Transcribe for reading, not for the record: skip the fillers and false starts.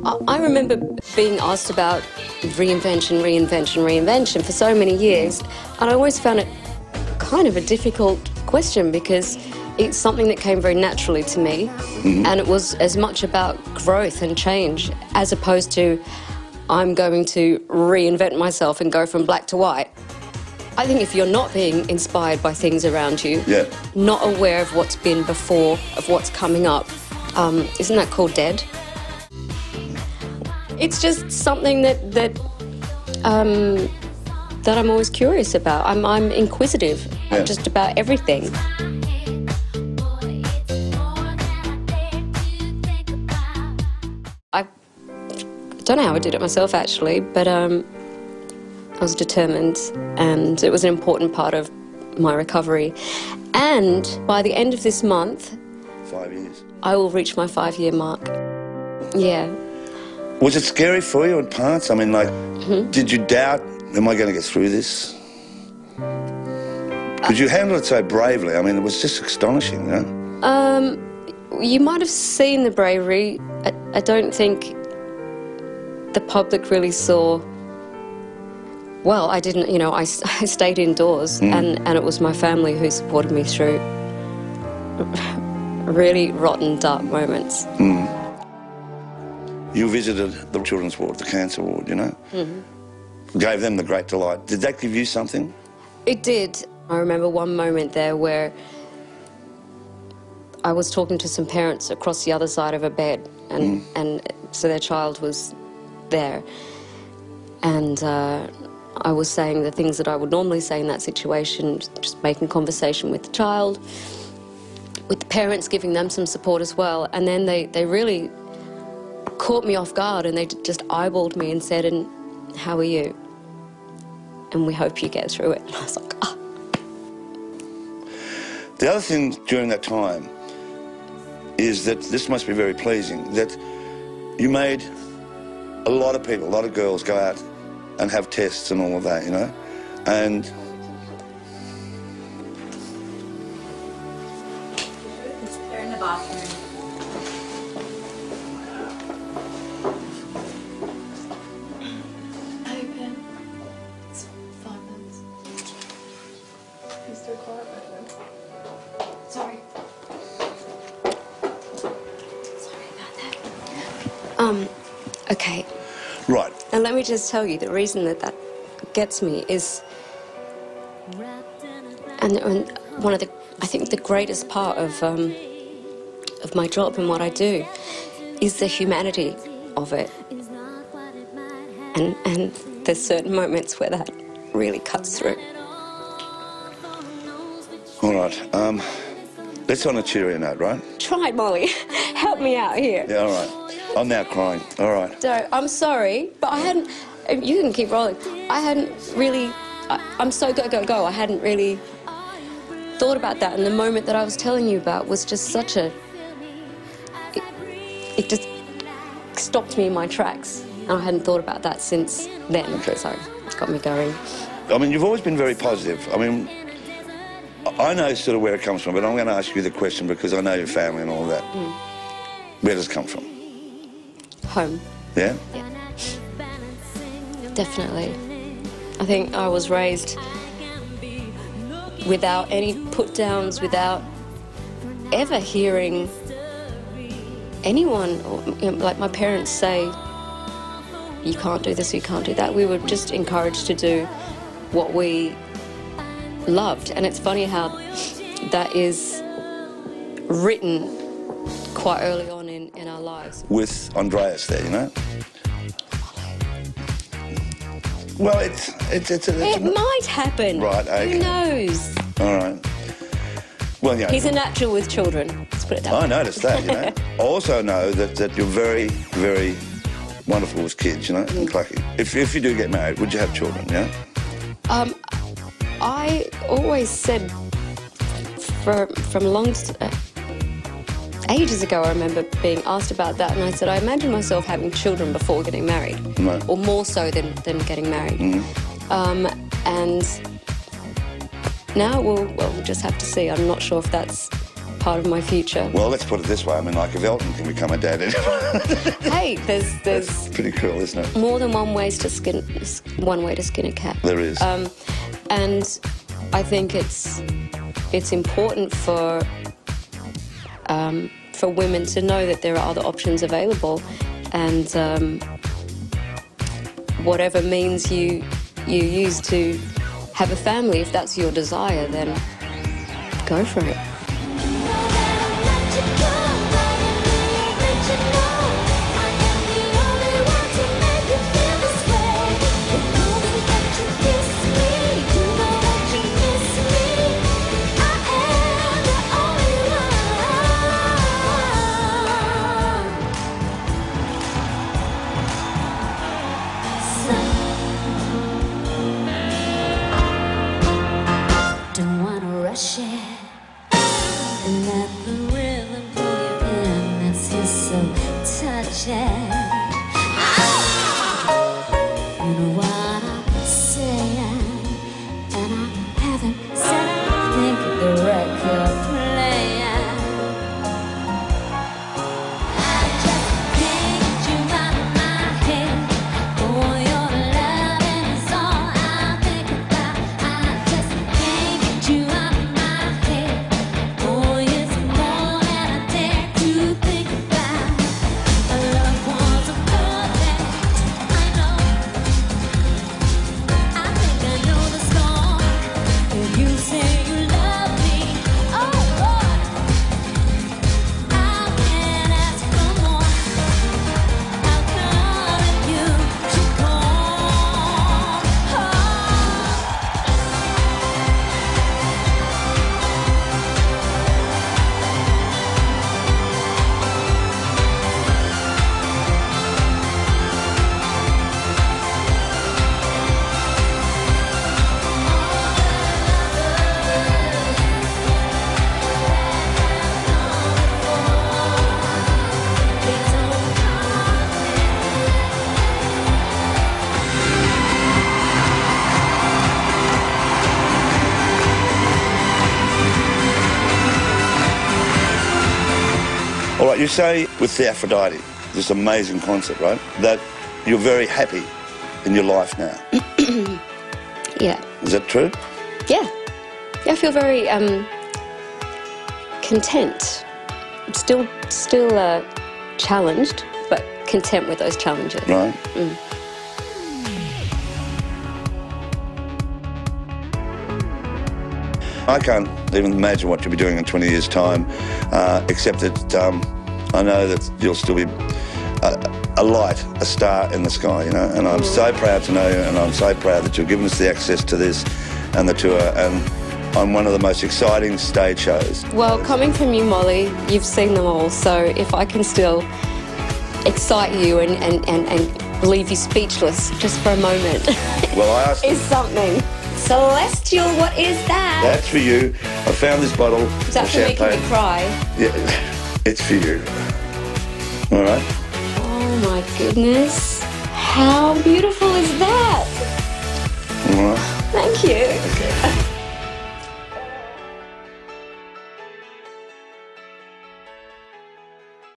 I remember being asked about reinvention for so many years, and I always found it kind of a difficult question because it's something that came very naturally to me, and it was as much about growth and change as opposed to I'm going to reinvent myself and go from black to white. I think if you're not being inspired by things around you, not aware of what's been before, of what's coming up, isn't that called dead? It's just something that I'm always curious about. I'm inquisitive just about everything. I don't know how I did it myself, actually, but I was determined, and it was an important part of my recovery. And by the end of this month, 5 years, I will reach my 5-year mark. Yeah. Was it scary for you in parts? I mean, like, did you doubt, am I going to get through this? Because you handled it so bravely. I mean, it was just astonishing, you know? You might have seen the bravery. I don't think the public really saw. Well, I didn't, you know, I stayed indoors, and it was my family who supported me through really rotten, dark moments. You visited the children's ward, the cancer ward, you know? Gave them the great delight. Did that give you something? It did. I remember one moment there where I was talking to some parents across the other side of a bed, and so their child was there. And I was saying the things that I would normally say in that situation, just making conversation with the child, with the parents, giving them some support as well. And then they really caught me off guard, and they just eyeballed me and said, "And how are you? And we hope you get through it." And I was like, "Ah." The other thing during that time is that this must be very pleasing, that you made a lot of people, a lot of girls go out and have tests and all of that, you know? And they're in the bathroom. Open. It's 5 minutes. He's still quiet right now. Sorry. Sorry about that. Okay. right. And let me just tell you, the reason that gets me is, and one of the, I think the greatest part of my job and what I do is the humanity of it. And there's certain moments where that really cuts through. All right. Let's on a cheerier note, right? Try, Molly. Help me out here. Yeah, all right. I'm now crying. All right. So, I'm sorry, but I hadn't... You can keep rolling. I hadn't really... I'm so go. I hadn't really thought about that, and the moment that I was telling you about was just such a... It just stopped me in my tracks, and I hadn't thought about that since then. Okay. So it's got me going. I mean, you've always been very positive. I mean, I know sort of where it comes from, but I'm going to ask you the question because I know your family and all that. Where does it come from? Home. Yeah? Yeah. Definitely. I think I was raised without any put-downs, without ever hearing anyone, or, you know, like my parents say, you can't do this, you can't do that. We were just encouraged to do what we loved. And it's funny how that is written quite early on in our lives. With Andreas there, you know? Well, it might happen. Right, okay. Who knows? All right. Well, yeah. He's a natural with children. Let's put it that way. I noticed that, you know. I also know that you're very, very wonderful with kids, you know, and clucky. If you do get married, would you have children, yeah? I always said from ages ago, I remember being asked about that, and I said I imagine myself having children before getting married, or more so than getting married. And now we'll just have to see. I'm not sure if that's part of my future. Well, let's put it this way. I mean, like, if Elton can become a dad, Hey, there's that's pretty cool, isn't it? more than one way to skin a cat. There is. And I think it's important for women to know that there are other options available, and whatever means you use to have a family, if that's your desire, then go for it. Don't wanna rush it and let the rhythm pull you in. That's just so touching. You know what I'm saying, and I haven't said anything at the record playing. I just can't get you out of my head. Oh, your loving is all I think about. I just can't get you out of my head. Oh, it's more than I dare to think about. A love was a perfect, I know. I think I know the song. If you say you love me, oh Lord, I can't ask for more. How come if you should come home? All right, you say with the Aphrodite, this amazing concert, right, that you're very happy in your life now. Yeah. Is that true? Yeah. I feel very content. I'm still challenged, but content with those challenges. Right. I can't even imagine what you'll be doing in 20 years' time, except that I know that you'll still be a light, a star in the sky, you know, and I'm so proud to know you, and I'm so proud that you've given us the access to this and the tour, and on one of the most exciting stage shows. Well, coming from you, Molly, you've seen them all, so if I can still excite you and leave you speechless just for a moment, Well, I asked is something. Celestial, what is that? That's for you. I found this bottle Is that of for making champagne. me cry? Yeah, it's for you. All right. Oh my goodness. How beautiful is that? All right. Thank you. Okay.